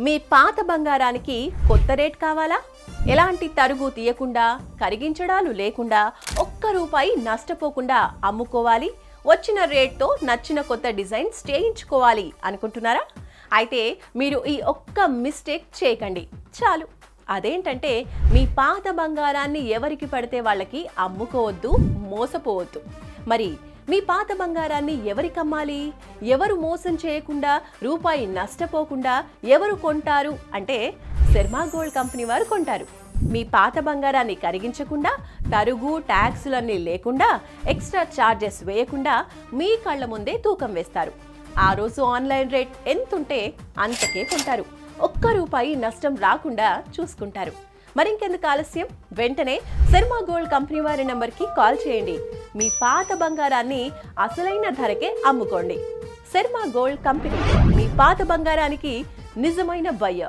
మీ పాత బంగారానికి కొత్త రేట్ కావాలా? ఎలాంటి తరుగు తీయకుండా, కరిగించడాలు లేకుండా, ఒక్క రూపాయి నష్టపోకుండా అమ్ముకోవాలి, వచ్చిన రేట్తో నచ్చిన కొత్త డిజైన్స్ చేయించుకోవాలి అనుకుంటున్నారా? అయితే మీరు ఈ ఒక్క మిస్టేక్ చేయకండి చాలు. అదేంటంటే మీ పాత బంగారాన్ని ఎవరికి పడితే వాళ్ళకి అమ్ముకోవద్దు, మోసపోవద్దు. మరి మీ పాత బంగారాన్ని ఎవరికి అమ్మాలి? ఎవరు మోసం చేయకుండా, రూపాయి నష్టపోకుండా ఎవరు కొంటారు అంటే శర్మ గోల్డ్ కంపెనీ వారు కొంటారు. మీ పాత బంగారాన్ని కరిగించకుండా, తరుగు ట్యాక్సులన్నీ లేకుండా, ఎక్స్ట్రా ఛార్జెస్ వేయకుండా మీ కళ్ళ ముందే తూకం వేస్తారు. ఆ రోజు ఆన్లైన్ రేట్ ఎంతుంటే అంతకే కొంటారు. ఒక్క రూపాయి నష్టం రాకుండా చూసుకుంటారు. మరింకెందుకు ఆలస్యం? వెంటనే శర్మ గోల్డ్ కంపెనీ వారి నంబర్కి కాల్ చేయండి. మీ పాత బంగారాన్ని అసలైన ధరకే అమ్ముకోండి. శర్మ గోల్డ్ కంపెనీ, మీ పాత బంగారానికి నిజమైన బయ్యర్.